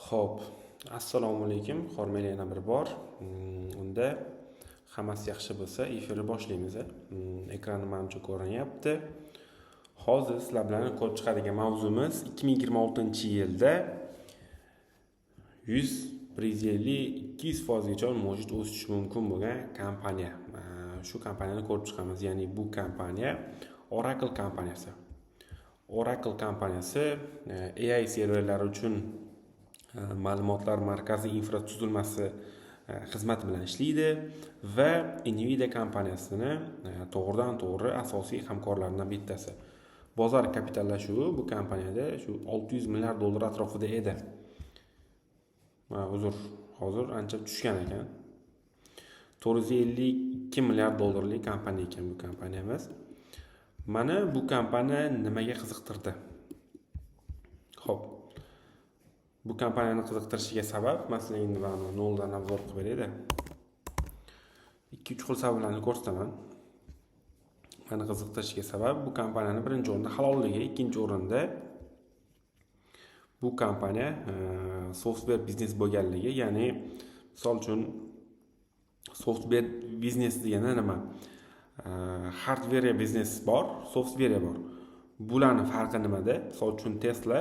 Xo'p, assalomu alaykum. Hormanglar yana bir bor. Unda hammasi yaxshi bo'lsa, efirni boshlaymiz. Ekranim menimcha ko'rinyapti. Hozir sizlar bilan ko'rib chiqadigan mavzumiz 2026-yilda 150-200% gacha mavjud o'sishi mumkin bo'lgan kompaniya. Shu kompaniyani ko'rib chiqamiz. Ya'ni bu kompaniya Oracle kompaniyasi. Oracle kompaniyasi AI serverlari uchun ma'lumotlar markazi infratuzilmasi xizmati bilan ishlaydi va Nvidia kompaniyasini to'g'ridan-to'g'ri asosiy hamkorlaridan bittasi. Bozor kapitallashuvi bu kompaniyada shu 600 milliard dollar atrofida edi. Hozir ancha tushgan ekan. 452 milliard dollarlik kompaniya ekan bu kompaniyamiz. Mana bu kompaniya nimaga qiziqtirdi? Xo'p, bu kompaniyani qiziqtirishiga sabab, masalan, endi mana noldan obzor qilib beraylik. 2-3 xil sabablarni ko'rsataman. Meni qiziqtirishiga sabab bu kompaniyani birinchi o'rinda halolligi, ikkinchi o'rinda bu kompaniya software biznes bo'lganligi, ya'ni misol uchun software biznes degani nima? Hardware biznes bor, software bor. Bularning farqi nimada? Misol uchun Tesla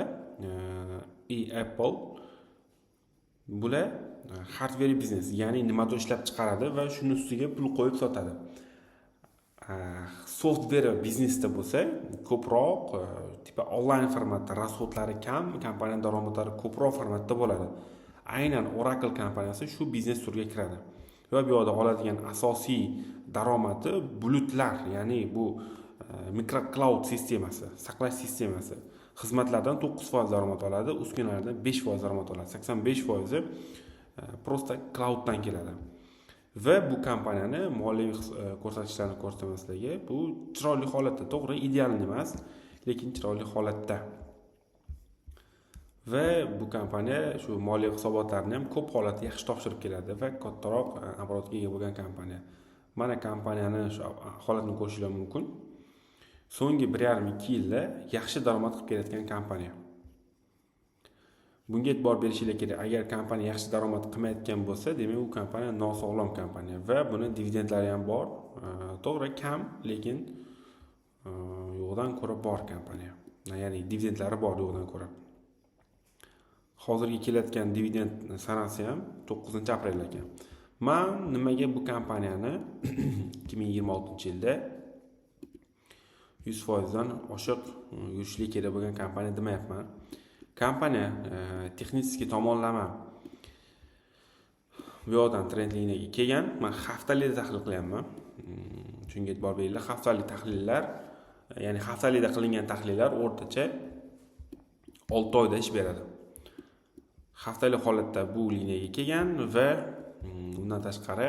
Apple bular hardware biznes, ya'ni nimadir ishlab chiqaradi va shuni ustiga pul qo'yib sotadi. Software biznesda bo'lsa, ko'proq tipa onlayn formatda rasxodlari kam, kompaniya daromadlari ko'proq formatda bo'ladi. Aynan Oracle kompaniyasi shu biznes turiga kiradi. Va bu yerda oladigan asosiy daromadi bulutlar, ya'ni bu mikrocloud sistemasi, saqlash sistemasi. Xizmatlardan 9% daromad oladi, uskunalardan 5% daromad oladi. 85% prosta clouddan keladi. Va bu kompaniyani moliyaviy ko'rsatkichlarni ko'rsatmasligi bu chiroyli holatda, to'g'ri, ideal emas, lekin chiroyli holatda. Va bu kompaniya shu moliyaviy hisobotlarni ham ko'p holatda yaxshi topshirib keladi va kattaroq oborotga ega bo'lgan kompaniya. Mana kompaniyani shu holatini ko'rishingiz mumkin. So'nggi 1,5-2 yilda yaxshi daromad qilib kelayotgan kompaniya. Bunga e'tibor berishingiz kerak. Agar kompaniya yaxshi daromad qilmayotgan bo'lsa, demak u kompaniya nosog'lom kompaniya va buni dividendlari ham bor. To'g'ri, kam, lekin yo'qdan ko'ra bor kompaniya. Ya'ni dividendlari bor yo'qdan ko'ra. Hozirgi kelayotgan dividend sanasi ham 9-aprel ekan. Men nimaga bu kompaniyani 2026-yilda 100% dan oshiq yurishli kerak bo'lgan kompaniya demayapman. Kompaniya texnik tomonlama bu yoqdan trend liniyaga kelgan. Men haftalik tahlil qilyapman. Shunga e'tibor beringlar. Haftalik tahlillar, ya'ni haftalikda qilingan tahlillar o'rtacha 6 oyda ish beradi. Haftalik holatda bu liniyaga kelgan va undan tashqari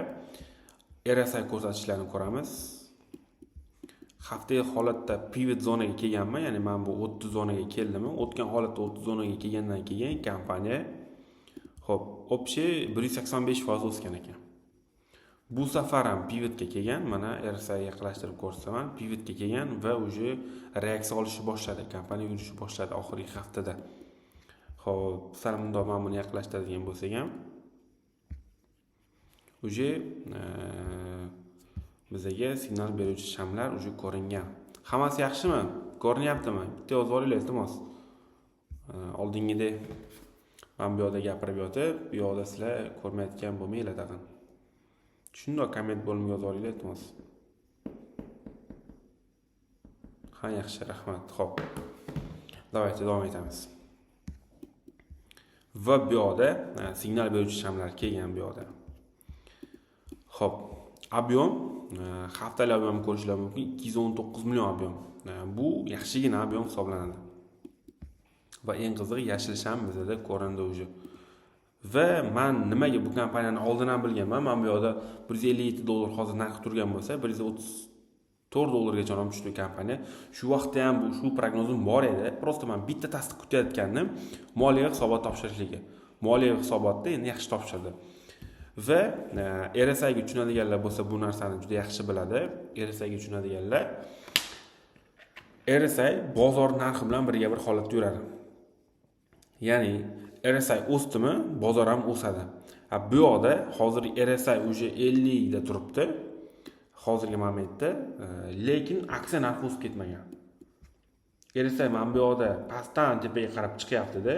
RSI ko'rsatkichlarini ko'ramiz. Haftalik holatda pivot zonaga kelganman, ya'ni men bu 30 zonaga keldimmi? O'tgan holatda 30 zonaga kelgandan keyin kompaniya общий 185% o'sgan ekan. Bu safar ham pivotga kelgan, mana RSI yaqinlashtirib ko'rsataman, pivotga kelgan va uje reaksiya olishni boshladi, kompaniya yurishni boshladi oxirgi haftada. Xo'p, sal bundoq men buni yaqinlashtiradigan bo'lsak ham uje bizga signal beruvchi shamlar uje ko'ringan. Hammasi yaxshimi? Ko'rinyaptimi? Bitta yozib olinglar, iltimos. Oldingidek men bu yerda gapirib yotib, bu yerda sizlar ko'rmayotgan bo'lmanglar tag'in. Shundoq komment bo'limiga yozib olinglar, iltimos. Ha, yaxshi, rahmat. Xo'p. Davaychi davom etamiz. Va bu yerda signal beruvchi shamlar kelgan bu yerda. Xo'p, ob'yom haftalik ob'yom ko'rishingiz mumkin, 219 million ob'yom. Bu yaxshigina ob'yom hisoblanadi. Va eng qizig'i yashilish ham bizda ko'rindi o'zi. Va men nimaga bu kompaniyani oldin ham bilganman. Men bu yerda 157 dollar hozir narxi turgan bo'lsa, 134 dollargacha ham tushdi kompaniya. Shu vaqtda ham bu shu prognozim bor edi. Prosta men bitta tasdiq kutayotgandim, moliyaviy hisobot topshirishligi. Moliyaviy hisobotda endi yaxshi topshirdi. Va RSI ga tushunadiganlar bo'lsa bu narsani juda yaxshi biladi. RSI ga tushunadiganlar RSI bozor narxi bilan birga bir holatda yuradi. Ya'ni RSI o'sdimi, bozor ham o'sadi. Bu yoqda hozir RSI уже 50 da turibdi. Hozirgi momentda, lekin aksiya narxi o'sib ketmagan. RSI mana bu yoqda pastdan tepaga qarab chiqyapti-da.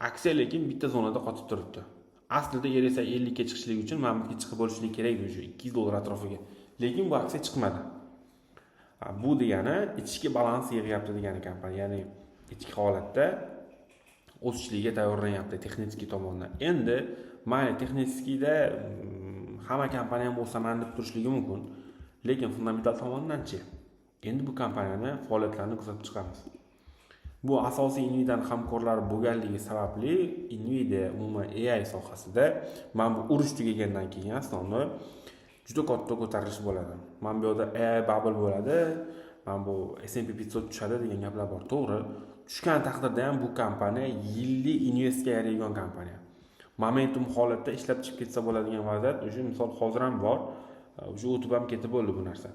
Aksiya lekin bitta zonada qotib turibdi. Aslida RSI 50 ga chiqishligi uchun mana bu chiqib bo'lishligi kerak edi o'sha $200 atrofiga. Lekin bu aksiya chiqmadi. Bu degani ichki balans yig'yapti degani kompaniya. Ya'ni ichki holatda o'sishligiga tayyorlanyapti texnik tomondan. Endi mayli texnikda hamma kompaniya ham o'saman deb turishligi mumkin, lekin fundamental tomondan-chi? Endi bu kompaniyani faoliyatlarini kuzatib chiqamiz. Bu asosiy Nvidia'ning hamkorlari bo'lganligi sababli Nvidia umuman AI sohasida mana bu urush tugagandan keyin aslında juda katta ko'tarilish bo'ladi. Mana bu yerda AI bubble bo'ladi, mana bu S&P 500 tushadi degan gaplar bor. To'g'ri, tushgan taqdirda ham bu kompaniya yillik investitsiya yaraydigan kompaniya. Momentum holatda ishlab chiqib ketsa bo'ladigan vaziyat o'sha misol hozir ham bor. O'sha o'tib ham ketib bo'ldi bu narsa.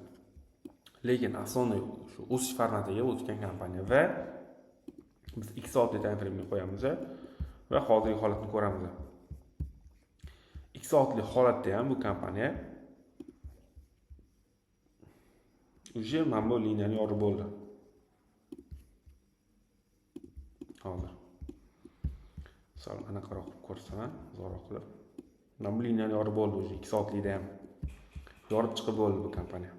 Lekin aslida shu o'sish formatiga o'tgan kompaniya va biz 2 soatlik time frame qo'yamiz va hozirgi holatni ko'ramiz. 2 soatlik holatda ham bu kompaniya уже mana bu liniyani yorib bo'ldi. Hozir sal anaqaroq qilib ko'rsaman, zo'roq qilib. Mana bu liniyani yorib bo'ldi уже 2 soatlikda ham. Yorib chiqib bo'ldi bu kompaniya.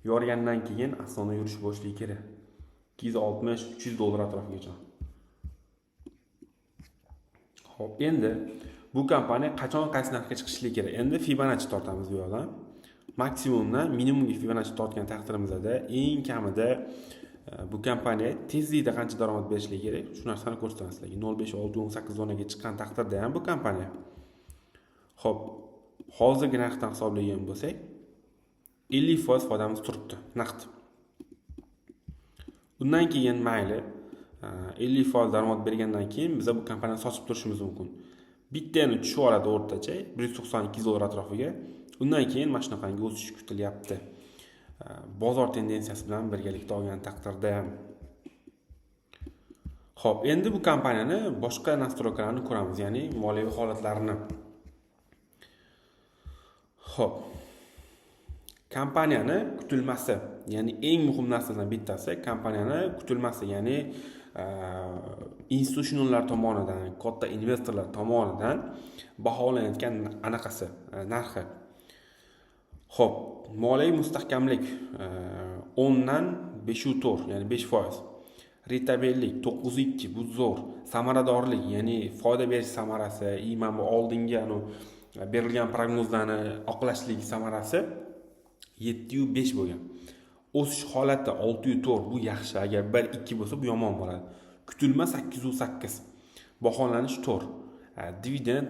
Yorgandan keyin aslida yurish boshligi kerak. $260-300 atrofigacha. Xo'p, endi bu kompaniya qachon qaysi narxga chiqishligi kerak? Endi Fibonacci tortamiz bu yerdan. Maksimumdan minimumga Fibonacci tortgan taqdirimizda eng kamida bu kompaniya tezlikda qancha daromad berishligi kerak? Shu narsani ko'rsataman sizlarga. 0.5-6-18 zonaga chiqqan taqdirda ham bu kompaniya. Xo'p, hozirgi narxdan hisoblagan bo'lsak, 50% foydamiz turibdi, naqd. Bundan keyin mayli 50% daromad bergandan keyin biz bu kompaniyani sotib turishimiz mumkin. Bittani tushib oladi o'rtacha $192 atrofiga. Undan keyin mana shunaqangi o'sish kutilyapti. Bozor tendensiyasi bilan birgalikda olgan taqdirda ham. Xo'p, endi bu kompaniyani boshqa nastroykalarni ko'ramiz, ya'ni moliyaviy holatlarini. Xo'p. Kompaniyani kutilmasi, ya'ni eng muhim narsalardan bittasi kompaniyani kutilmasi, ya'ni institutionallar tomonidan, katta investorlar tomonidan baholanayotgan anaqasi, narxi. Xo'p, moliyaviy mustahkamlik 10 dan 5.4, ya'ni 5%. Rentabellik 9.2, bu zo'r. Samaradorlik, ya'ni foyda berish samarasi, mana bu oldingi berilgan prognozlarni oqlashlik samarasi 7.5 bo'lgan. O'sish holati 6.4, bu yaxshi. Agar 1.2 bo'lsa, bu yomon bo'ladi. Kutilma 8.8. Baholanish 4. Dividend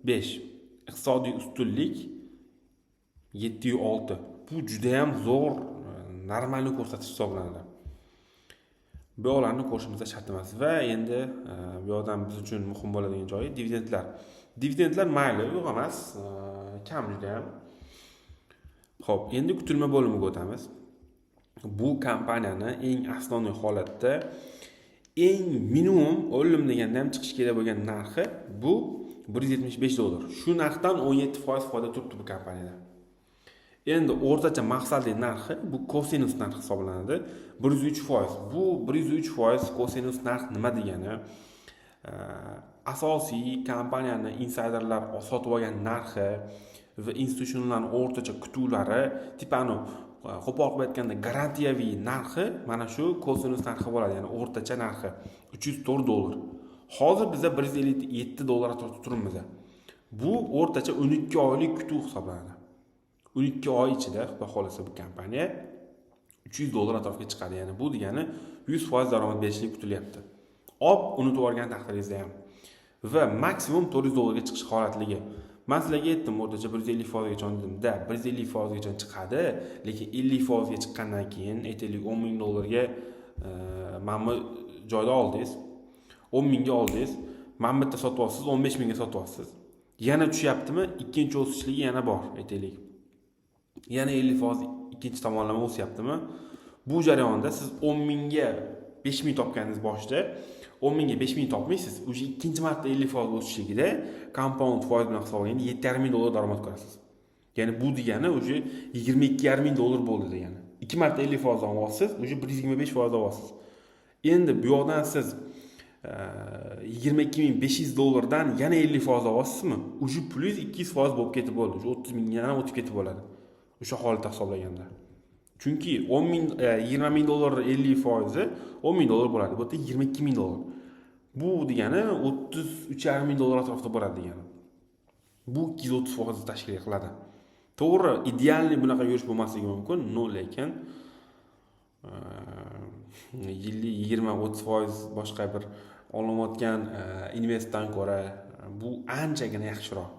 5. Iqtisodiy ustunlik 7.6. Bu juda ham zo'r, normal ko'rsatish hisoblanadi. Bu yo'llarni ko'rishimizda shart emas va endi bu yo'ldan biz uchun muhim bo'ladigan joyi dividendlar. Dividendlar mayli, yo'q emas, kam juda ham. Xo'p, endi kutilma bo'limiga o'tamiz. Bu kompaniyani eng asosiy holatda eng minimum o'lim deganda ham chiqish kerak bo'lgan narxi bu $175. Shu narxdan 17% foyda turibdi bu kompaniyada. Endi o'rtacha maqsadli narxi bu kosinus narxi hisoblanadi. 103%. Bu 103% kosinus narx nima degani? Asosiy kompaniyani insiderlar sotib olgan narxi va institutionlarning o'rtacha kutuvlari, tipani qo'pol qilib aytganda garantiyaviy narxi mana shu kosinus narxi bo'ladi, ya'ni o'rtacha narxi $304. Hozir bizda $157 atrofida turibmiz. Bu o'rtacha 12 oylik kutuv hisoblanadi. 12 oy ichida xudo xolasa bu kompaniya $300 atrofiga chiqadi. Ya'ni bu degani 100% daromad berishlik kutilyapti. Unutib olgan taqdiringizda ham. Va maksimum $400 ga chiqish holatligi. Men sizlarga aytdim, o'rtacha 150% gacha dedim-da, 150% gacha chiqadi, lekin 50% ga chiqqandan keyin aytaylik $10,000 ga mana bu joyda oldingiz, 10,000 ga oldingiz, mana bitta sotib olsiz, 15,000 ga sotib olsiz. Yana tushyaptimi? Ikkinchi o'sishligi yana bor, aytaylik. Yana 50% ikkinchi tomonlama o'syaptimi? Bu jarayonda siz 10,000 ga 5,000 topganingiz boshida 10 mingga 5 ming topmaysiz. O'sha ikkinchi marta 50% o'sishligida compound foiz bilan hisoblanganda 7,5 ming dollar daromad ko'rasiz. Ya'ni bu degani o'sha 22,5 ming dollar bo'ldi degani. 2 marta 50% olyapsiz, o'sha 125% olyapsiz. Endi bu yoqdan siz 22.500 dollardan yana 50% olyapsizmi? O'sha plyus 200% bo'lib ketib bo'ldi. O'sha 30 mingga ham o'tib ketib bo'ladi. O'sha holatda hisoblaganda. Chunki 20 ming dollar 50% 10 ming dollar bo'ladi. Bu yerda 22 ming dollar. Bu degani 33,5 ming dollar atrofida boradi degani. Bu 230% tashkil qiladi. To'g'ri, idealni bunaqa yurish bo'lmasligi mumkin, lekin yillik 20-30% boshqa bir olinayotgan investdan ko'ra bu anchagina yaxshiroq.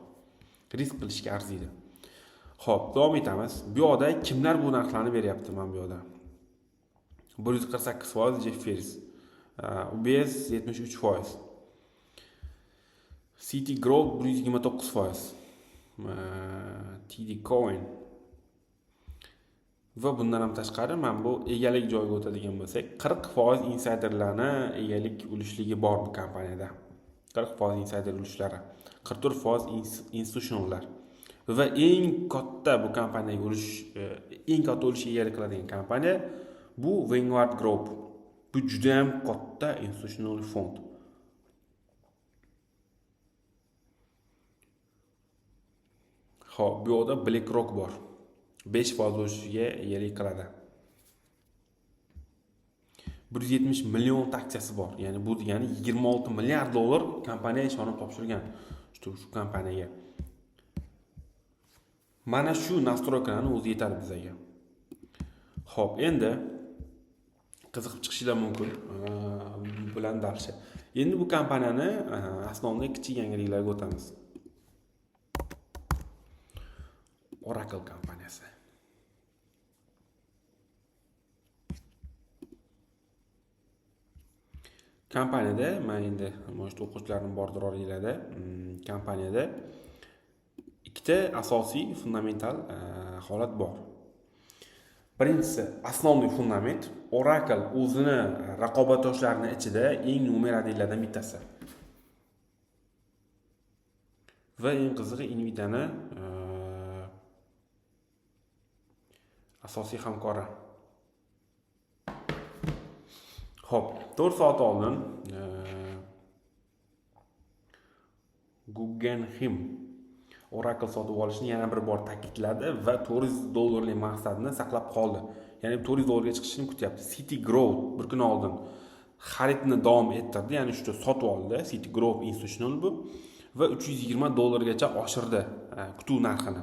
Risk qilishga arziydi. Xo'p, davom etamiz. Bu yoqda kimlar bu narxlarni beryapti mana bu yoqda? 148% Jeff Bezos, UBS 73%, Citigroup 129%, TD Coin va bundan ham tashqari mana bu egalik joyiga o'tadigan bo'lsak, 40% insiderlarni egalik ulushligi bor bu kompaniyada. 40% insider ulushlari, 44% institutionallar. Va eng katta bu kompaniyaga eng katta ulush egalik qiladigan kompaniya bu Vanguard Group. Bu juda ham katta institutional fond. Xo'p, bu yoqda BlackRock bor. 5% o'sishiga egalik qiladi. 170 million aksiyasi bor. Ya'ni bu degani 26 milliard dollar kompaniya ishonib topshirgan. Shu kompaniyaga. Mana shu nastroykalarni o'zi yetadi bizga. Xo'p, endi qiziqib chiqishlar mumkin. Bilan dalshi. Endi bu kompaniyani asnosida kichik yangiliklarga o'tamiz. Oracle kompaniyasi. Kompaniyada men endi mana shu o'quvchilarning bordir oranglarda kompaniyada ikkita asosiy fundamental holat bor. Birinchisi, asosiy fundament Oracle o'zini raqobatdoshlarining ichida eng nomeradilardan bittasi. Va eng qizig'i Nvidia'ni asosiy hamkori. Xo'p, 4 soat oldin Guggenheim Oracle sotib olishni yana bir bor ta'kidladi va $400 maqsadini saqlab qoldi. Ya'ni $400 ga chiqishini kutyapti. Citigroup bir kun oldin xaridni davom ettirdi, ya'ni shu sotib oldi. Citigroup institutional bu va $320 gacha oshirdi kutuv narxini.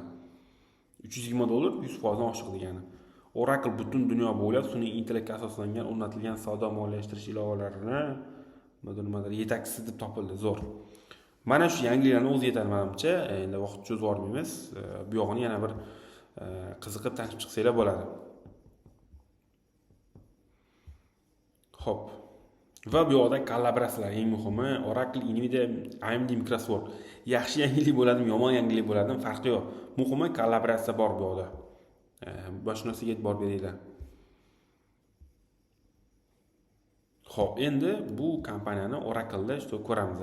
$320 100% oshiq degani. Oracle butun dunyo bo'ylab sun'iy intellektga asoslangan o'rnatilgan savdo moliyalashtirish ilovalarini nimadir yetakchisi deb topildi. Zo'r. Mana shu yangiliklarni o'zi yetadi menimcha. Endi vaqt cho'zib yubormaymiz. Bu yog'ini yana bir qiziqib tanishib chiqsanglar bo'ladi. Xo'p. Va bu yoqda kollaboratsiyalar eng muhimi Oracle, Nvidia, AMD, Microsoft. Yaxshi yangilik bo'ladimi, yomon yangilik bo'ladimi, farqi yo'q. Muhimi kollaboratsiya bor bu yoqda. Boshqa narsaga e'tibor beringlar. Xo'p, endi bu kompaniyani Oracle'da ko'ramiz.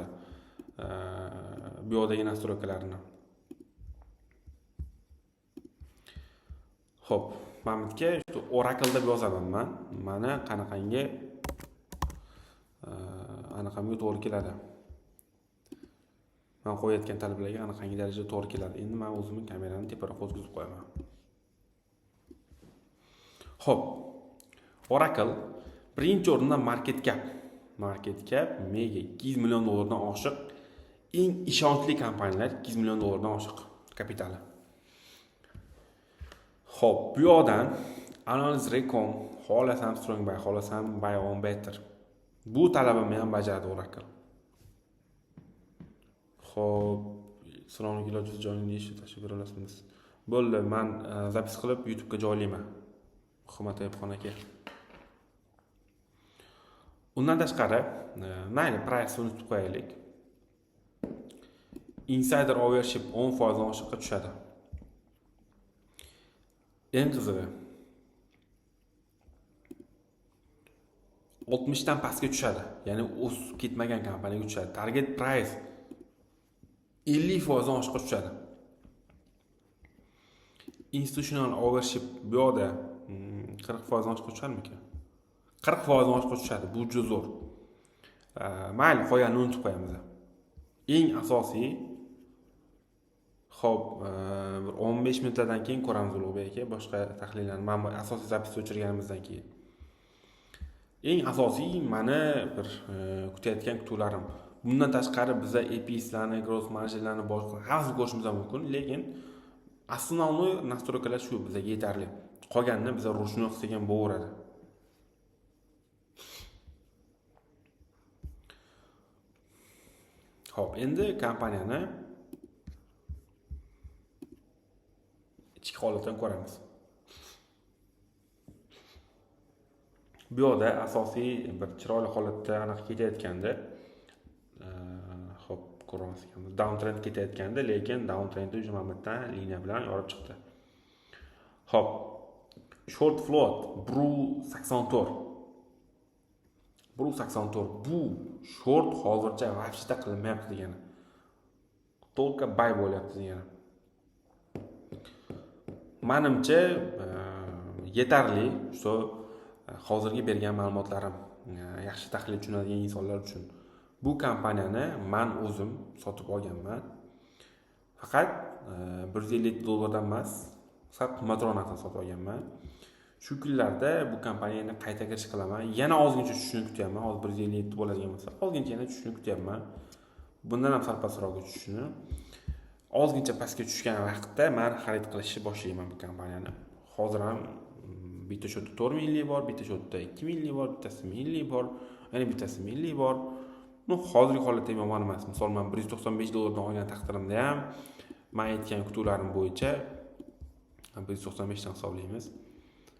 Bu yoqdagi nastroykalarni. Xo'p, Mamutga Oracle deb yozaman men. Mana qanaqangi anaqamga to'g'ri keladi. Men qo'yayotgan talablarga anaqangi darajada to'g'ri keladi. Endi men o'zimning kameramni teparoq o'tkazib qo'yaman. Xo'p, Oracle birinchi o'rinda market cap mega $200 million dan oshiq eng ishonchli kompaniyalar $200 million dan oshiq kapitali. Xo'p, bu yoqdan Analyst Recon, xohlasam Strong Buy, xohlasam Buy on Better. Bu talabimni ham bajaradi Oracle. Xo'p, salomlik iloji joyingizga ishga tashakkur qilamiz. Bo'ldi, men zapis qilib YouTube'ga joylayman. Hurmat Ayobxon aka. Undan tashqari, mayli price unutib qo'yaylik. Insider ownership 10% oshiqqa tushadi. Eng qizig'i 60 dan pastga tushadi. Ya'ni o'sib ketmagan kompaniyaga tushadi. Target price 50% oshqor tushadi. Institutional ownership bu yoqda 40% oshqor tushadimikan? 40% oshqor tushadi. Bu juda zo'r. Mayli, qolganini unutib qo'yamiz. Eng asosiy xo'p, bir 15 minutlardan keyin ko'ramiz Ulug'bek aka boshqa tahlillarni. Mana asosiy zapisni o'chirganimizdan keyin. Eng asosiy meni bir kutayotgan kutuvlarim. Bundan tashqari biza API'slarni, gross marginlarni boshqa hammasini ko'rishimiz mumkin, lekin основной настройкалар shu bizga yetarli. Qolganini biz ruchnoy qilsak ham bo'laveradi. Xo'p, endi kompaniyani ichki holatdan ko'ramiz. Bu yoqda asosiy bir chiroyli holatda aniq ketayotganda, xo'p, ko'ramiz ekanmiz. Downtrend ketayotganda, lekin downtrendni o'sha momentdan liniya bilan yorib chiqdi. Xo'p, short float Bru 84. Bru 84 bu short hozircha vaqtida qilinmayapti degani. Только buy bo'lyapti degani. Menimcha yetarli, shu hozirgi bergan ma'lumotlarim yaxshi tahlil tushunadigan insonlar uchun. Bu kompaniyani men o'zim sotib olganman. Faqat $150 dan emas, sal qimmatroq narxdan sotib olganman. Shu kunlarda bu kompaniyani qayta kirish qilaman. Yana ozgincha tushishini kutyapman. Hozir 157 bo'ladigan bo'lsa, ozgincha yana tushishini kutyapman. Bundan ham sal pastroq tushishini. Ozgincha pastga tushgan vaqtda men xarid qilishni boshlayman bu kompaniyani. Hozir ham bitta shotda 4 minglik bor, bitta shotda 2 minglik bor, bittasi minglik bor, yana bittasi minglik bor. Hozirgi holatda ham yomon emas. Misol men $195 dan olgan taqdirimda ham men aytgan kutuvlarim bo'yicha 195 dan hisoblaymiz.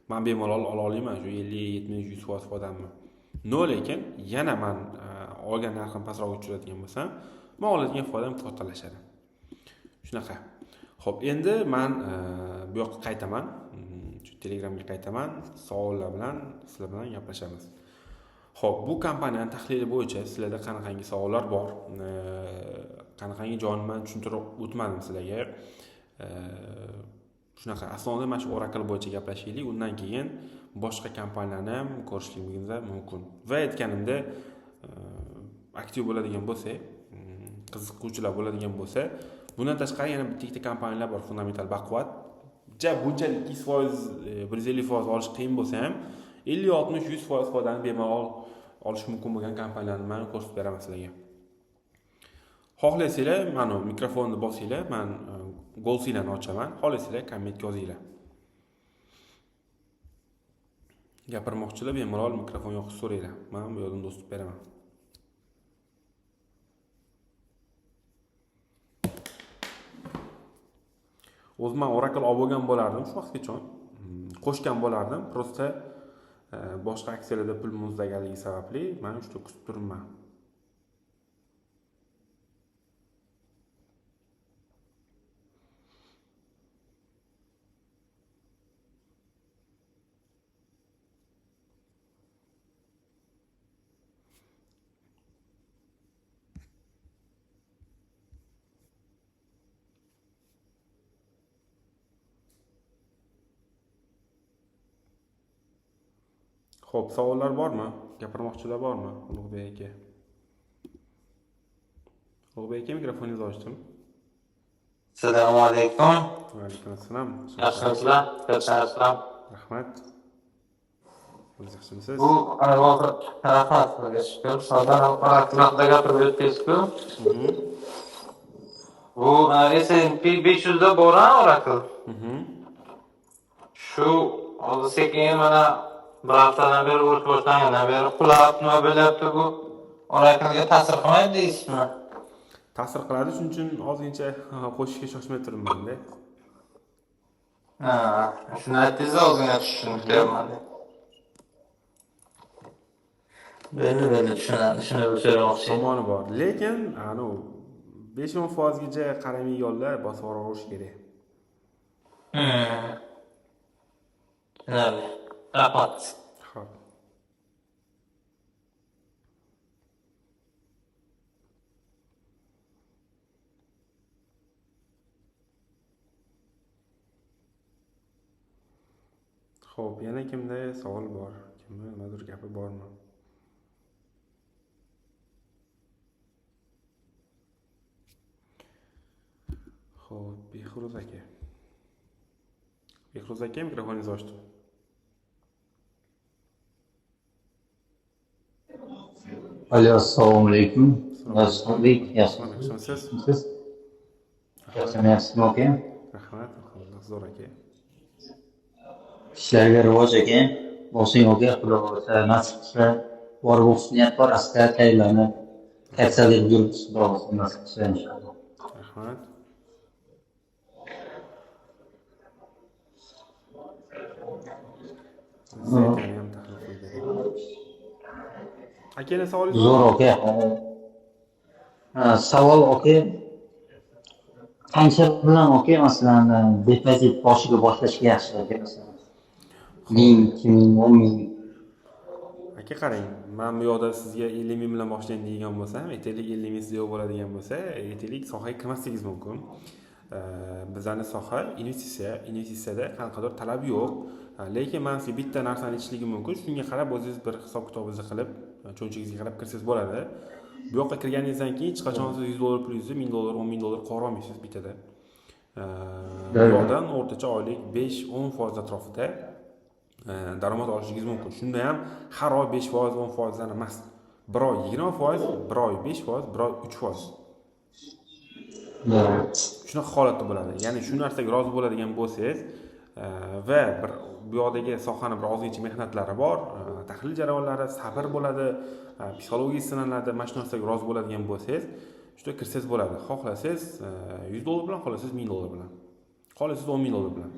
Men bemalol ola olaman shu 50, 70, 100% foydamni. No, lekin yana men olgan narxim pastroq tushiradigan bo'lsam, men oladigan foydam kattalashadi. Shunaqa. Xo'p, endi men bu yoqqa qaytaman. Shu Telegramga qaytaman. Savollar bilan sizlar bilan gaplashamiz. Xo'p, bu kompaniyaning tahlili bo'yicha sizlarda qanaqangi savollar bor? Qanaqangi joyini men tushuntirib o'tmadim sizlarga. Shunaqa, aslida mana shu Oracle bo'yicha gaplashaylik, undan keyin boshqa kompaniyalarni ham ko'rishligimiz mumkin. Va aytganimda, aktiv bo'ladigan bo'lsa, qiziquvchilar bo'ladigan bo'lsa, bundan tashqari yana bitta kompaniyalar bor, fundamental baquvvat. Bunchalik 2%, 150% olish qiyin bo'lsa ham 50, 60, 100% foydani bemalol olish mumkin bo'lgan kompaniyalarni men ko'rsatib beraman sizlarga. Xohlasanglar, mana mikrofonni bosinglar, men golsinglarni ochaman. Xohlasanglar, komment yozinglar. Gapirmoqchilar bemalol mikrofon yoqib so'ranglar. Men bu yerdan do'stib beraman. O'zim Oracle olib bo'lgan bo'lardim shu vaqtgacha. Qo'shgan bo'lardim. Prosta boshqa aksiyalarda pul muzlaganligi sababli men juda kutib turibman. Xo'p, savollar bormi? Gapirmoqchilar bormi? Ulug'bek aka. Ulug'bek aka, mikrofoningizni ochdim. Assalomu alaykum. Va alaykum assalom. Yaxshimisizlar? Yaxshimisizlar? Rahmat. O'zingiz yaxshimisiz? Bu rahmat sizga shukr. Savdan Oracle'da gapirib o'tdingiz-ku. Bu S&P 500 da bor Oracle. Shu hozir sekin mana bir haftadan beri o'tib boshlagandan beri qulab nima bo'lyapti bu? Oracle'ga ta'sir qilmaydi deysizmi? Ta'sir qiladi, shuning uchun ozgincha qo'shishga shoshmay turibman-da. Shuni aytdingiz, ozgina tushunib kutyapman. Belli tushunadi, shuni so'ramoqchi. Tomoni bor. Lekin, 5-10% gacha qaramaydiganlar bosib yuraverish kerak. Rahmat. Xo'p. Xo'p, yana kimda savol bor? Kimda nimadir gapi bormi? Xo'p, Behruz aka. Behruz aka, mikrofoningizni ochdim. Alo, assalomu alaykum. Rasulbek, Yaxshimisiz? yaxshimisiz? Yaxshimisiz aka? Rahmat, alhamdulillah, zo'r aka. Ishlarga rivoj aka. Boshing aka, xudo xohlasa, nasib qilsa, borib o'qish niyat bor, asta tayyorlanib, kasallik yuribsiz, xudo xohlasa, nasib qilsa inshaalloh. Rahmat. Zaytani ham tahlil qilib bering. Akaning savolingiz Zo'r aka. Savol aka, qancha bilan aka, masalan, depozit boshiga boshlashga yaxshi aka, masalan. 1000, 2000, 10,000. aka qarang, men bu yoqda sizga 50 ming bilan boshlang degan bo'lsam, aytaylik 50 ming sizga bo'ladigan bo'lsa, aytaylik sohaga kirmasligingiz mumkin. Bizning soha investitsiyada qanaqadir talab yo'q. Lekin men sizga bitta narsani aytishligim mumkin. Shunga qarab o'zingiz bir hisob kitobingizni qilib, cho'nchagingizga qarab kirsangiz bo'ladi. Bu yoqqa kirganingizdan keyin hech qachon siz $100 plyusi, $1000, $10,000 qora olmaysiz bitada. Bu yoqdan o'rtacha oylik 5-10% atrofida daromad olishingiz mumkin. Shunda ham har oy 5%, 10% dan emas. Bir oy 20%, bir oy 5%, bir oy 3%. Shunaqa holatda bo'ladi. Ya'ni shu narsaga rozi bo'ladigan bo'lsangiz va bir bu yoqdagi sohani bir ozgincha mehnatlari bor, tahlil jarayonlari, sabr bo'ladi, psixologiya sinaladi, mana shu narsaga rozi bo'ladigan bo'lsangiz, shunda kirsangiz bo'ladi. Xohlasangiz $100 bilan, xohlasangiz $1000 bilan. Xohlasangiz $10,000 bilan.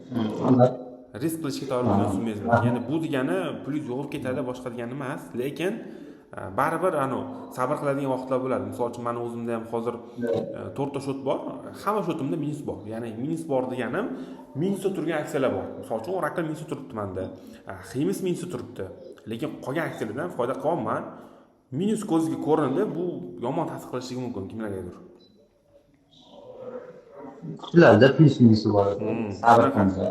Risk qilishga tayyor bo'lgan summangiz bilan. Ya'ni bu degani plyus yo'qib ketadi, boshqa degani emas, lekin baribir sabr qiladigan vaqtlar bo'ladi. Misol uchun men o'zimda ham hozir 4 ta shot bor, hamma shotimda minus bor. Ya'ni minus bor deganim minusda turgan aksiyalar bor. Misol uchun Oracle minusda turibdi menda. Ximis minusda turibdi. Lekin qolgan aksiyalardan foyda qilyapman. Minus ko'zga ko'rindi, bu yomon ta'sir qilishi mumkin kimlargadir. Kutiladi, plyus minusi bor. Sabr qilsa.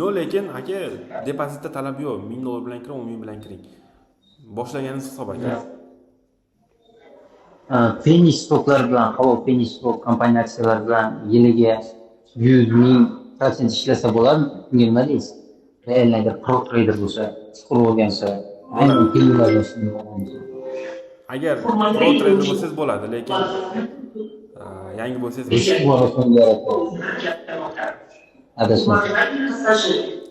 No, lekin aka depozitda talab yo'q. $1000 bilan kiring, 10,000 bilan kiring. Boshlaganingiz hisob aka. Penny stoklar bilan, halol penny stok kompaniya aksiyalari bilan yiliga 100,000% ishlasa bo'ladimi? Nima deysiz? Realni agar pro trader bo'lsa, chuqur o'rgansa, aynan pennylar Agar pro trader bo'lsangiz bo'ladi, lekin yangi bo'lsangiz adashma.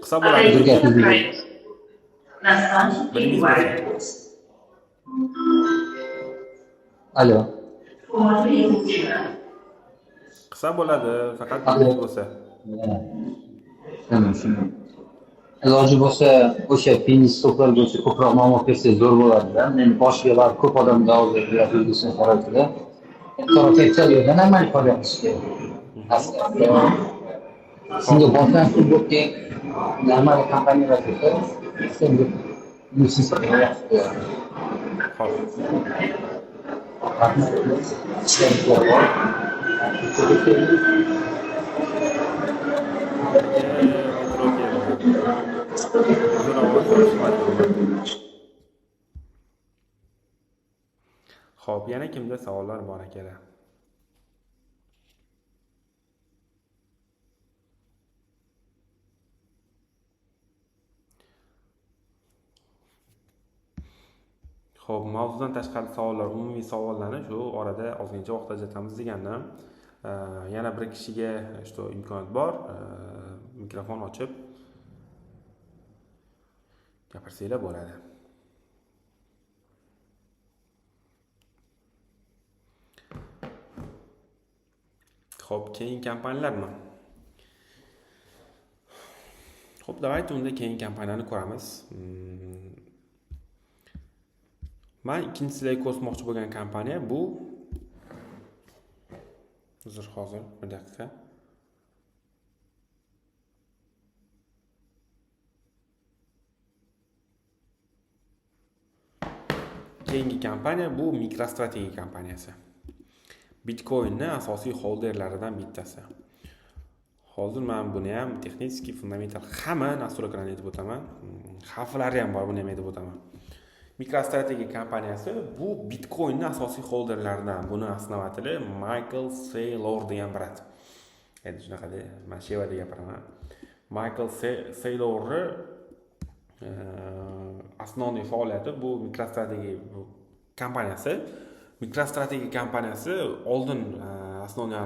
qilsa bo'ladi. Bir gapingiz Alo. Qilsa bo'ladi, faqat plyus bo'lsa. Iloji bo'lsa, o'sha penny stoklar bo'yicha ko'proq ma'lumot bersangiz zo'r bo'ladi-da. Men boshqa va ko'p odamga hozir yurgizishni sharoitida korrupsiyadan ham foyda qilishga. Shunga boshdan futbolga normal kompaniyalar bo'lsa, senga mushis yaxshi. Xo'p, yana kimda savollar bor akalar? Xo'p, mavzudan tashqari savollar, umumiy savollarni shu orada ozgincha vaqt ajratamiz degandim. Yana bir kishiga shu imkoniyat bor. Mikrofon ochib gapirsanglar bo'ladi. Xo'p, keyin kompaniyalarmi? Xo'p, davayt unda keyin kompaniyani ko'ramiz. Men ikkinchi sizlarga ko'rsatmoqchi bo'lgan kompaniya bu hozir bir daqiqa. Keyingi kompaniya bu MicroStrategy kompaniyasi. Bitcoin'ning asosiy holderlaridan bittasi. Hozir men buni ham texnik, fundamental hamma nastroykalarni aytib o'taman. Xavflari ham bor, buni ham aytib o'taman. MicroStrategy kompaniyasi bu Bitcoinning asosiy holderlaridan. Buni основатели Michael Saylor degan brat. Endi shunaqada, men Shevada gapiraman. Michael Saylorni основной faoliyati bu MicroStrategy kompaniyasi. MicroStrategy kompaniyasi oldin основной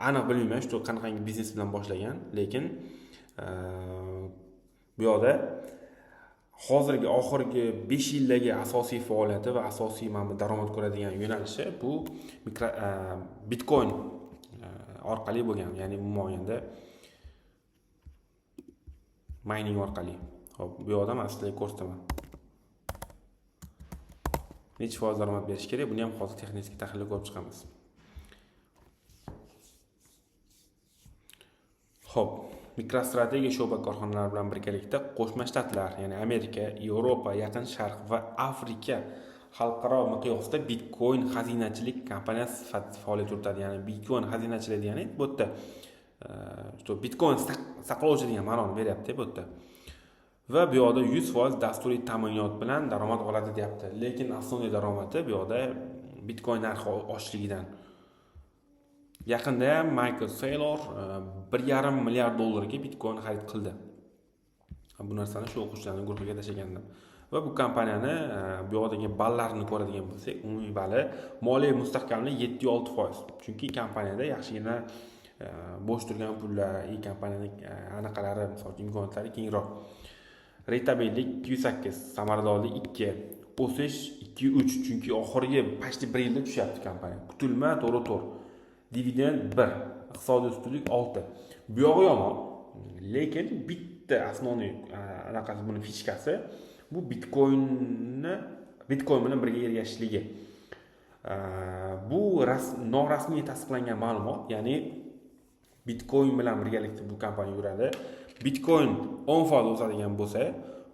aniq bilmayman, shu qanaqangi biznes bilan boshlagan, lekin bu yoqda hozirgi oxirgi 5 yildagi asosiy faoliyati va asosiy daromad ko'radigan yo'nalishi bu Bitcoin orqali bo'lgan, ya'ni umuman olganda mining orqali. Xo'p, bu yoqda men sizlarga ko'rsataman. Necha foiz daromad berish kerak, buni ham hozir texnik tahlil ko'rib chiqamiz. Xo'p, MicroStrategy sho'ba korxonalari bilan birgalikda Qo'shma Shtatlar, ya'ni Amerika, Yevropa, Yaqin Sharq va Afrika xalqaro miqyosda Bitcoin xazinachilik kompaniyasi sifatida faoliyat yuritadi. Ya'ni Bitcoin xazinachilik degani bu yerda Bitcoin saqlovchi degan ma'noni beryapti bu yerda. Va bu yoqda 100% dasturiy ta'minot bilan daromad oladi deyapti. Lekin asosiy daromadi bu yoqda Bitcoin narxi oshligidan. Yaqinda ham Michael Saylor $1,5 milliard Bitcoin xarid qildi. Bu narsani shu o'quvchilarning guruhiga tashlagandim. Va bu kompaniyani bu yoqdagi ballarni ko'radigan bo'lsak, umumiy balli moliyaviy mustahkamlik 7-6%. Chunki kompaniyada yaxshigina bo'sh turgan pullar, kompaniyaning anaqalari, misol uchun imkoniyatlari kengroq. Rentabillik 208, samaradorlik 2, o'sish 2-3, chunki oxirgi почти 1 yilda tushyapti kompaniya. Kutilma to'g'ri-to'g'ri. Dividend 1, iqtisodiy ustunlik 6. Bu yog'i yomon, lekin bitta asosiy anaqasi buni fichkasi bu Bitcoin bilan birga ergashishligi. Bu norasmiy tasdiqlangan ma'lumot, ya'ni Bitcoin bilan birgalikda bu kompaniya yuradi. Bitcoin 10% o'sadigan bo'lsa,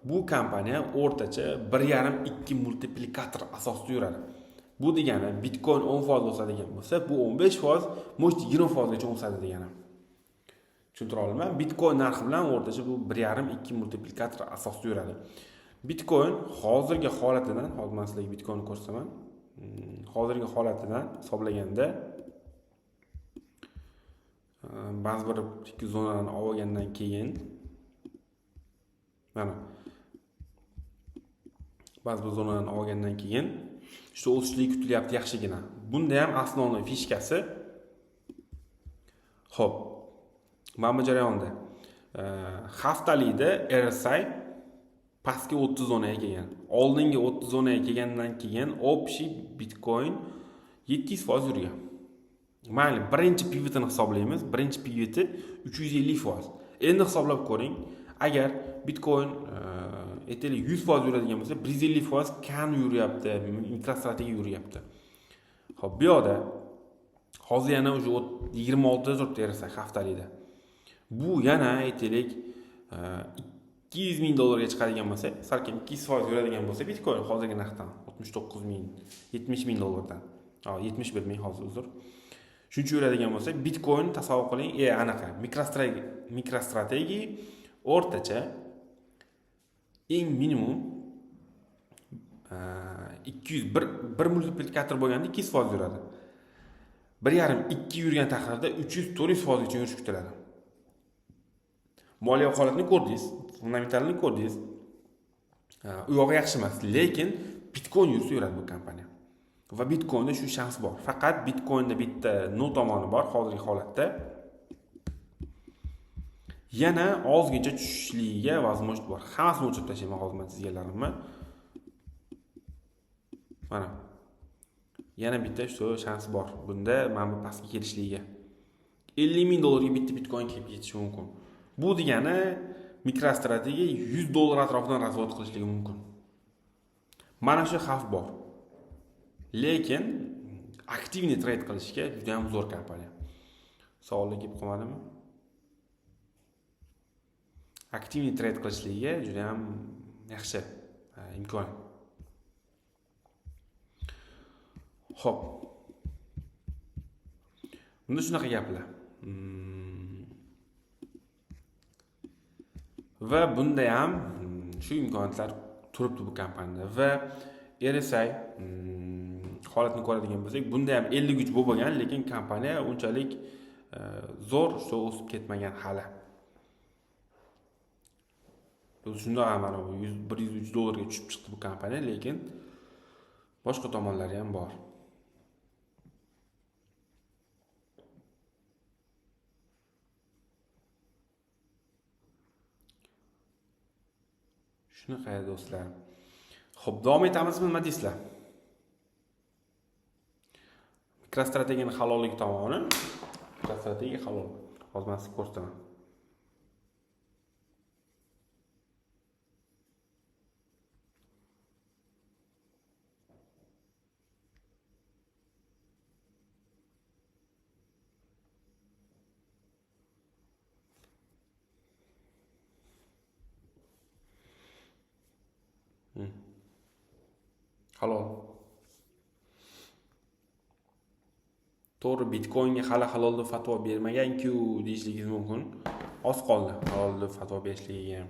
bu kompaniya o'rtacha 1,5-2 multiplikator asosida yuradi. Bu degani Bitcoin 10% o'sadigan bo'lsa, bu 15%, может 20% gacha o'sadi degani. Tushuntira olaman. Bitcoin narxi bilan o'rtacha bu 1,5-2 multiplikator asosida yuradi. Bitcoin hozirgi holatidan, hozir men sizlarga Bitcoin ko'rsataman. Hozirgi holatidan hisoblaganda ba'zi bir tikka zonalarni olgandan keyin mana ba'zi bir zonalarni olgandan keyin shu o'sishlik kutilyapti yaxshigina. Bunda ham asosiy fishkasi xo'p. Mana bu jarayonda haftalikda RSI pastki 30 zonaga kelgan. Oldingi 30 zonaga kelgandan keyin общий Bitcoin 700% yurgan. Mayli, birinchi pivotini hisoblaymiz. Birinchi pivoti 350%. Endi hisoblab ko'ring, agar Bitcoin aytaylik 100% yuradigan bo'lsa, 150% kam yuryapti, MicroStrategy yuryapti. Xo'p, bu yoqda hozir yana o'sha 26 da turibdi RSI haftalikda. Bu yana aytaylik $200,000 chiqadigan bo'lsa, salkam 200% yuradigan bo'lsa, Bitcoin hozirgi narxdan 69,000, $70,000 71,000 hozir uzr. Shuncha yuradigan bo'lsa, Bitcoin tasavvur qiling, anaqa MicroStrategy o'rtacha eng minimum 1 multiplikator bo'lganda 200% yuradi. 1,5-2 yurgan taqdirda 300-400% gacha yurish kutiladi. Moliyaviy holatni ko'rdingiz, fundamentalni ko'rdingiz. U yog'i yaxshi emas, lekin Bitcoin yursa yuradi bu kompaniya. Va Bitcoinda shu shans bor. Faqat Bitcoinda bitta no tomoni bor hozirgi holatda. Yana ozgincha tushishligiga возможность bor. Hammasini o'chirib tashlayman hozir men sizlarga. Mana. Yana bitta shu shans bor. Bunda mana bu pastga kelishligiga. $50,000 bitta Bitcoin kelib ketishi mumkin. Bu degani MicroStrategy $100 atrofidan razvod qilishligi mumkin. Mana shu xavf bor. Lekin aktivni trade qilishga juda ham zo'r kompaniya. Savollar kelib qolmadimi? Aktivni trade qilishligiga juda ham yaxshi imkon. Xo'p. Bunda shunaqa gaplar. Va bunda ham shu imkoniyatlar turibdi bu kompaniyada. Va RSI holatni ko'radigan bo'lsak, bunda ham 53 bo'lgan, lekin kompaniya unchalik zo'r o'sib ketmagan hali. Shundoq ham mana bu 103 dollarga tushib chiqdi bu kompaniya, lekin boshqa tomonlari ham bor. Shunaqa do'stlar. Xo'p, davom etamizmi, nima deysizlar? Mikrostrategiyaning halolligi tomoni. Mikrostrategiya halol. Hozir men sizga ko'rsataman. Halol. To'g'ri, Bitcoinga hali halol deb fatvo bermagan-ku deyishingiz mumkin. Oz qoldi halol deb fatvo berishligiga.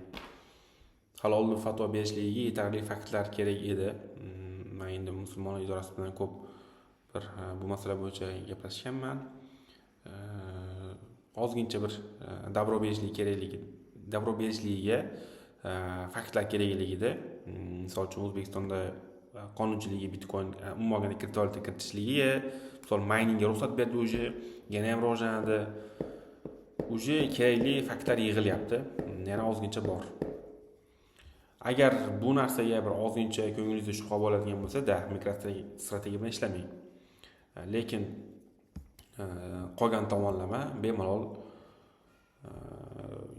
Halol deb fatvo berishligiga yetarli faktlar kerak edi. Men endi musulmonlar idorasi bilan ko'p bir bu masala bo'yicha gaplashganman. Ozgincha bir davro berishligiga faktlar kerakligida, misol uchun O'zbekistonda qonunchiligi Bitcoin umuman olganda kriptovalyuta kiritishligiga, misol miningga ruxsat berdi, uje yana ham rivojlanadi. Uje kerakli faktlar yig'ilyapti. Yana ozgincha bor. Agar bu narsaga bir ozgincha ko'ngilingizda shubha bo'ladigan bo'lsa-da, mikrostrategiya bilan ishlamang. Lekin qolgan tomonlama bemalol,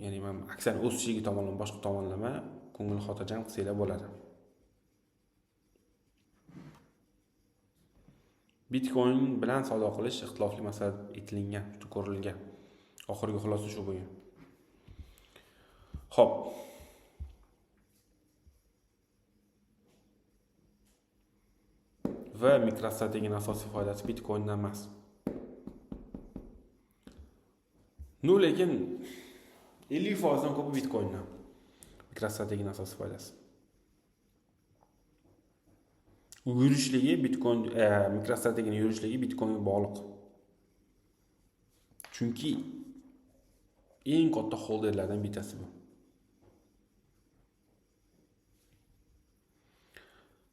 ya'ni men aksiyani o'sishiga tomonlama, boshqa tomonlama ko'ngil xotirjam qilsanglar bo'ladi. Bitcoin bilan savdo qilish ixtilofli masala etilgan, ko'rilgan. Oxirgi xulosa shu bo'lgan. Xo'p. Va mikrostrategiyaning asosiy foydasi Bitcoindan emas. Lekin 50% dan ko'pi Bitcoindan. Mikrostrategiyaning asosiy foydasi. Yurishligi Bitcoin, mikrostrategiyaning yurishligi Bitcoinga bog'liq. Chunki eng katta holderlardan bittasi bu.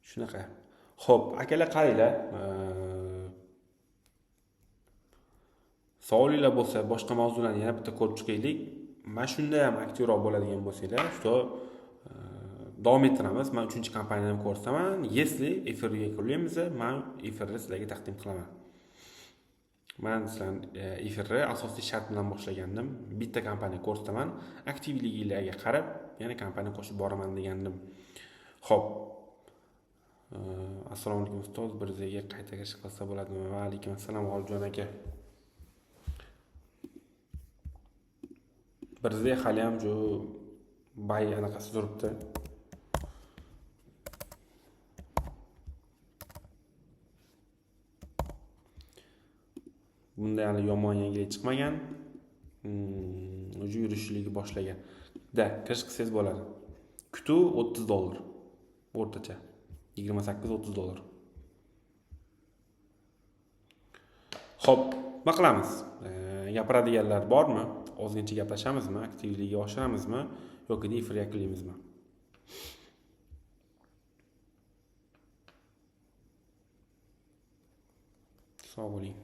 Shunaqa. Xo'p, akalar qaranglar. Savolinglar bo'lsa, boshqa mavzularni yana bitta ko'rib chiqaylik. Mana shunda ham aktyorroq bo'ladigan bo'lsanglar, shu davom ettiramiz. Men 3-kompaniyani ko'rsataman. Если efirga yakunlaymiz, men efirni sizlarga taqdim qilaman. Men sizlarni efirni asosiy shart bilan boshlagandim. Bitta kompaniya ko'rsataman. Aktivligilarga qarab, yana kompaniya qo'shib boraman degandim. Xo'p. Assalomu alaykum ustoz, bir yerga qayta kirish qilsa bo'ladimi? Va alaykum assalom G'olibjon aka. Bizda hali ham shu bay anaqasi turibdi. Bunda hali yomon yangilik chiqmagan. O'zi yurishligi boshlagan. Kirish qilsangiz bo'ladi. Kutuv $30 o'rtacha. 28-30 dollar. Xo'p, nima qilamiz? Gapiradiganlar bormi? Ozgincha gaplashamizmi? Aktivligiga oshiramizmi yoki efir yakunlaymizmi? Sog' bo'ling.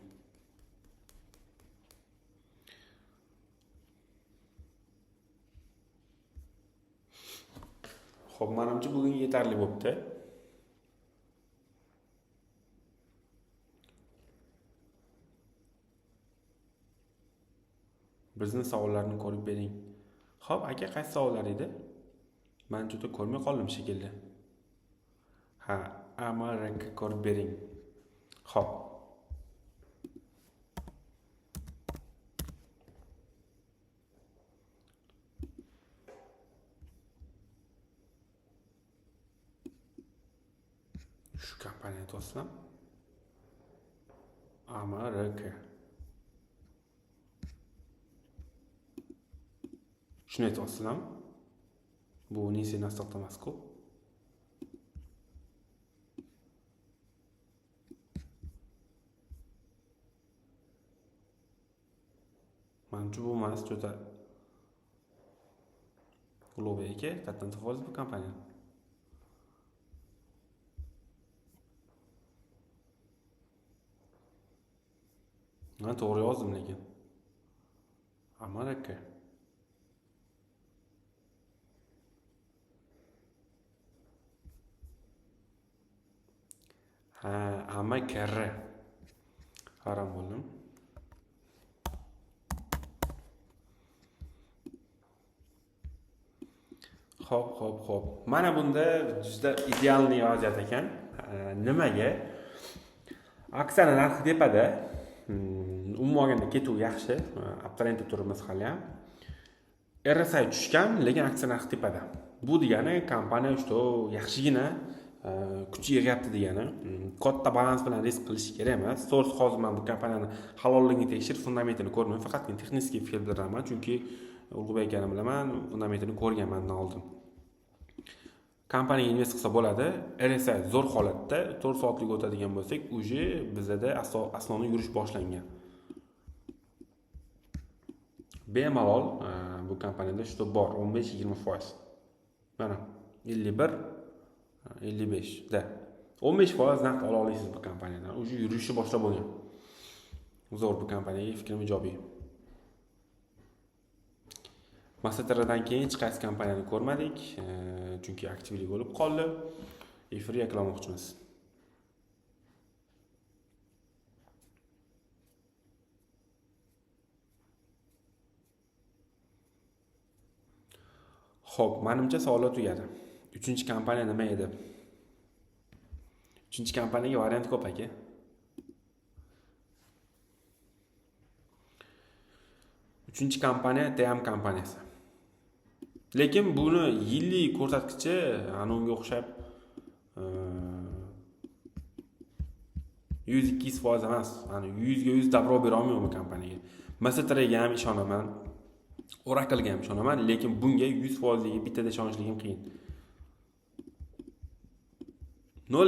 Xo'p, menimcha bugun yetarli bo'pti. Bizning savollarni ko'rib bering. Xo'p, aka, qaysi savollar edi? Men juda ko'rmay qoldim shekilli. Ha, amaranka ko'rib bering. Xo'p. Shu kompaniyani to'sam. Amaranka. Shuni aytyapsizlarmi? Bu nisi nasdaqda emas-ku. Manimcha bu emas, juda ulug'bek aka, qayerdan topib olasiz bu kompaniyani? Men to'g'ri yozdim lekin. Amar aka. Ha, amma karra. Haram bo'ldim. Xo'p. Mana bunda juda idealniy vaziyat ekan. Nimaga? Aksiyani narxi tepada. Umuman olganda ketuv yaxshi. Aptarenda turibmiz hali ham. RSI tushgan, lekin aksiya narxi tepada. Bu degani kompaniya juda yaxshigina kuch yig'yapti degani. Katta balans bilan risk qilish kerak emas. To'g'risi hozir men bu kompaniyani halolligini tekshirib, fundamentini ko'rmayman. Faqat texnik fikr bildiraman, chunki Ulug'bek akani bilaman, fundamentini ko'rganman oldin. Kompaniyaga invest qilsa bo'ladi. RSI zo'r holatda 4 soatlik o'tadigan bo'lsak, uje bizda asosiy yurish boshlangan. Bemalol bu kompaniyada shu bor 15-20%. Mana 51 55 da 15% naqd ola olasiz bu kompaniyadan. Uje yurishi boshlab bo'lgan. Zo'r bu kompaniyaga fikrim ijobiy. Masatradan keyin hech qaysi kompaniyani ko'rmadik, chunki aktivlik bo'lib qoldi. Efir yakunlamoqchimiz. Xo'p, menimcha savollar tugadi. 3-kompaniya nima edi? 3-kompaniyaga variant ko'p aka. 3-kompaniya TM kompaniyasi. Lekin buni yillik ko'rsatkichi ana unga o'xshab 100-200% emas. Ana 100% dabro bera olmayman bu kompaniyaga. Masatraga ham ishonaman, Oracle'ga ham ishonaman, lekin bunga 100% bittada ishonishligim qiyin.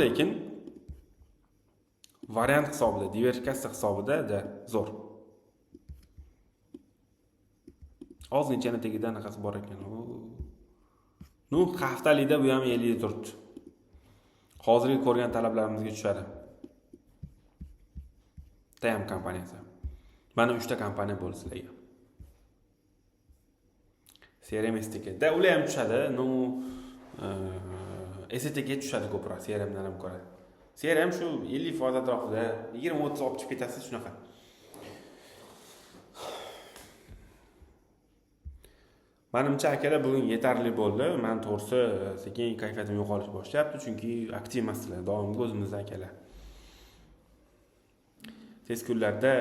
Lekin variant hisobida, diversifikatsiya hisobida zo'r. Ozginchana tagida anaqasi bor ekan. Haftalikda bu ham 50 turibdi. Hozirgi ko'rgan talablarimizga tushadi. TM kompaniyasi. Mana 3 kompaniya bo'ldi sizlarga. CRM STKda ular ham tushadi. STK tushadi ko'proq CRMdan ham ko'ra. CRM shu 50% atrofida 20-30 olib chiqib ketasiz shunaqa. Menimcha akalar bugun yetarli bo'ldi. Men to'g'risi sekin kayfiyatim yo'qolish boshlayapti, chunki aktiv emaslar, doimgi o'zimizda akalar. Tez kunlarda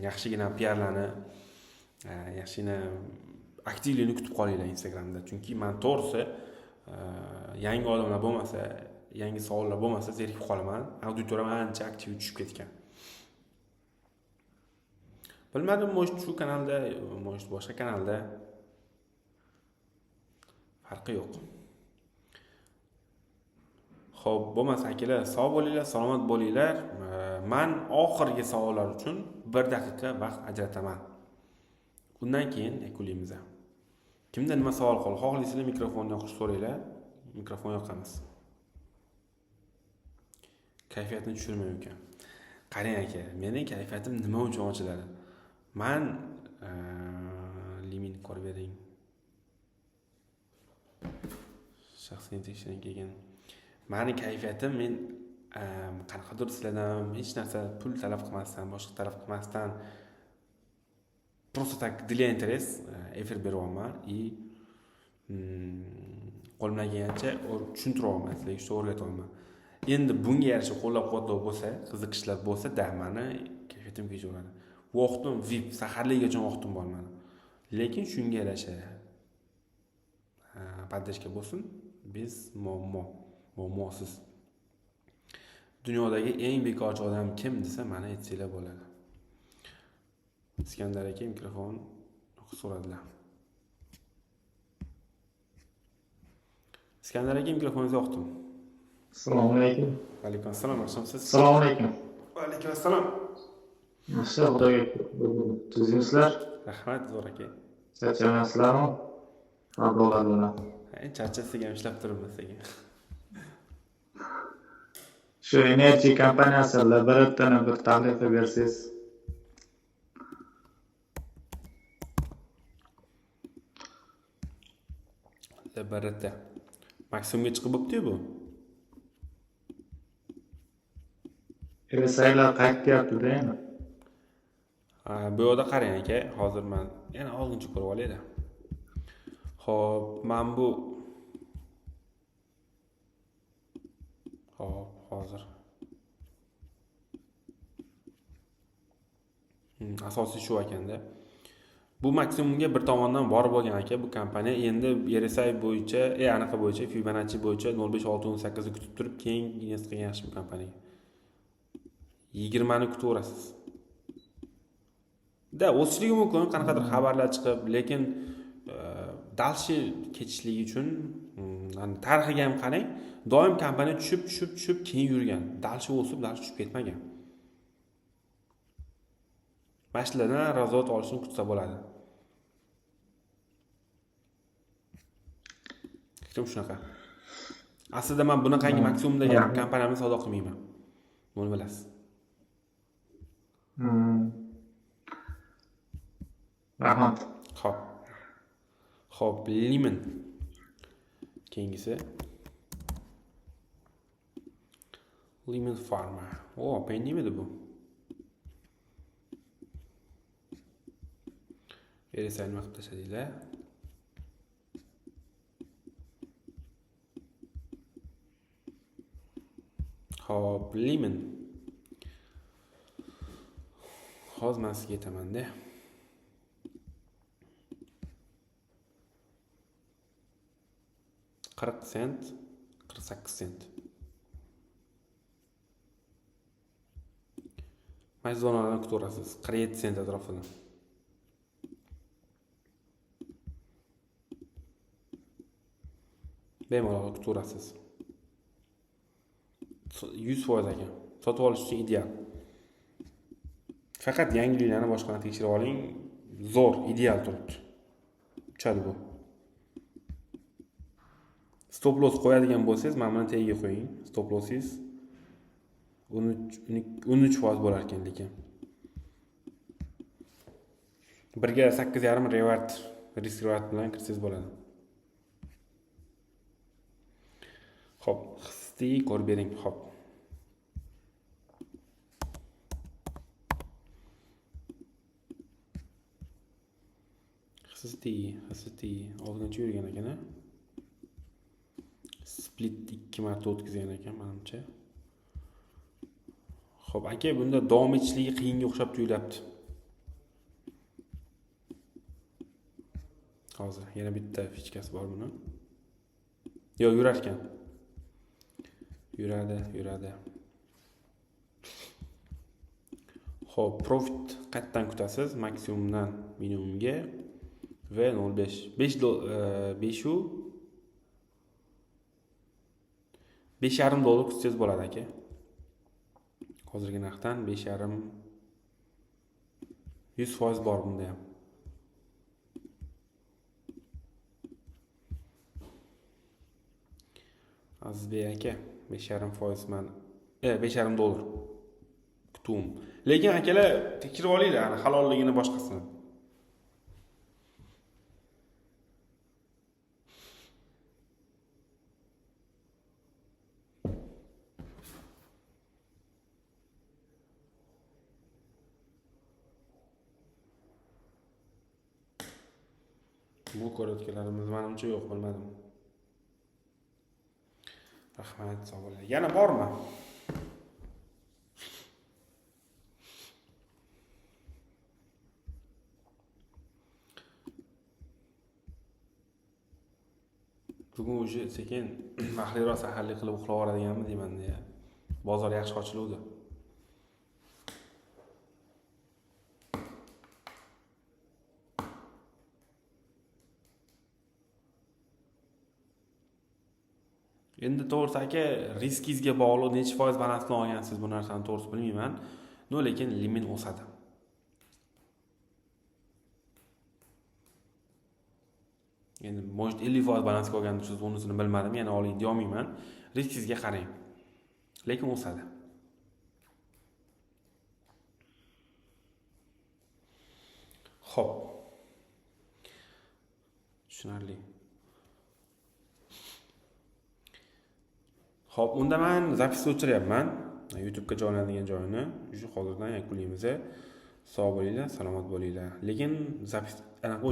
yaxshigina PRlarni, yaxshigina aktivlikni kutib qolinglar Instagramda, chunki men to'g'risi yangi odamlar bo'lmasa, yangi savollar bo'lmasa zerikib qolaman. Auditoriyam ancha aktiv tushib ketgan. Bilmadim, shu kanalda, boshqa kanalda farqi yo'q. Xo'p, bo'lmasa akalar, sog' bo'linglar, salomat bo'linglar. Men oxirgi savollar uchun 1 daqiqa vaqt ajrataman. Undan keyin yakunlaymiz. Kimda nima savol qoldi? Xohlaysizlar mikrofonni yoqishni so'ranglar. Mikrofon yoqamiz. Kayfiyatni tushirmay ekan. Qarang aka, mening kayfiyatim nima uchun ochiladi? Men limit ko'rib bering. Shaxsiy tekshiring kelgan. Meni kayfiyatim men qanaqadir sizlardan hech narsa pul talab qilmasdan, boshqa talab qilmasdan просто так для интерес efir beryapman и qo'limdan kelgancha tushuntiryapman, sizlarga shu o'rgatyapman. Endi bunga yarasha qo'llab-quvvatlov bo'lsa, qiziqishlar bo'lsa, meni kayfiyatim kechaveradi. Vaqtim VIP, saharlikgacha vaqtim bor meni. Lekin shunga yarasha podдержка bo'lsin, biz muammosiz. Dunyodagi eng bekorchi odam kim desa, meni aytsanglar bo'ladi. Iskandar aka mikrofon so'radilar. Iskandar aka, mikrofoningizni yoqdim. Assalomu alaykum. Alaykum assalom, yaxshimisiz? Assalomu alaykum. Alaykum assalom. Yaxshi, xudoga tuzimsizlar. Rahmat, zo'r aka. Charchamasizlarmi? Qabullar bilan. Charchasak ham ishlab turibmiz aka. Shu Energy kompaniyasi laboratoriyani bir tahlil qilib bersangiz. Laboratoriya. Maksimumga chiqib bo'pti-yu bu. Saylar qaytyapti-da endi. Bu yerda qarang aka, hozir men yana olguncha ko'rib olayda. Xo'p, men bu hozir asosiy shu ekanda. Bu maksimumga bir tomondan borib bo'lgan aka, bu kompaniya endi RSI bo'yicha, anaqa bo'yicha, Fibonacci bo'yicha 0.5-6.18 ni kutib turib, keyin invest qilgan yaxshi bu kompaniyaga. 20 ni kutaverasiz. Da o'sishligi mumkin, qanaqadir xabarlar chiqib, lekin dalshi ketishligi uchun tarixiga ham qarang, doim kompaniya tushib keyin yurgan. Dalshi o'sib, dalshi tushib ketmagan. Mashlardan razovat olishni kutsa bo'ladi. Fikrim shunaqa. Aslida men bunaqangi maksimumdagi kompaniyani savdo qilmayman. Buni bilasiz. Rahmat. Xo'p, Limon. Keyingisi Limon Pharma. Penimidi bu? RSI nima qilib tashladinglar? Xo'p, Limon. Hozir men sizga aytaman-da. $40 $48. Mana shu zonalarni kutaverasiz. 47 sent atrofida. Bemalol kutaverasiz. 100% ekan. Sotib olish uchun ideal. Faqat yangiliklarni boshqani tekshirib oling. Zo'r, ideal turibdi. Uchadi bu. Stop loss qo'yadigan bo'lsangiz, mana buni tagiga qo'ying. Stop lossingiz 13% bo'lar ekan lekin. 1ga 8.5 reward, risk reward bilan kirsangiz bo'ladi. Xo'p, hissni ko'rib bering. Xo'p. Hissni olgancha yurgan ekan-a? Split 2 marta o'tkazgan ekan menimcha. Xo'p, aka, bunda davom etishligi qiyinga o'xshab tuyulyapti. Hozir yana bitta fichkasi bor buni. Yo'q, yurar ekan. Yuradi. Xo'p, profit qayerdan kutasiz? Maksimumdan minimumga va 0.5. 5.5 dollar kutsangiz bo'ladi aka. Hozirgi narxdan 5.5 100% bor bunda ham. Azizbek aka, 5.5% man 5.5 dollar kutum. Lekin akalar tekshirib olinglar, ana halolligini boshqasini. Bu ko'rayotganlarimiz menimcha yo'q, bilmadim. Rahmat, sog' bo'ling. Yana bormi? Bugun o'sha sekin mahliroq saharlik qilib uxlavoradiganmi deyman-da. Bozor yaxshi ochiluvdi. Endi to'g'risi aka, riskingizga bog'liq necha foiz balans bilan olgansiz bu narsani to'g'risi bilmayman. No, lekin limit o'sadi. Endi может 50% balansga olgandirsiz, unisini bilmadim, yana oling deyolmayman. Riskingizga qarang. Lekin o'sadi. Xo'p. Tushunarli. Xo'p, unda men zapisni o'chiryapman. YouTube'ga joylanadigan joyini shu hozirdan yakunlaymiz. Sog' bo'linglar, salomat bo'linglar. Lekin zapis anaqa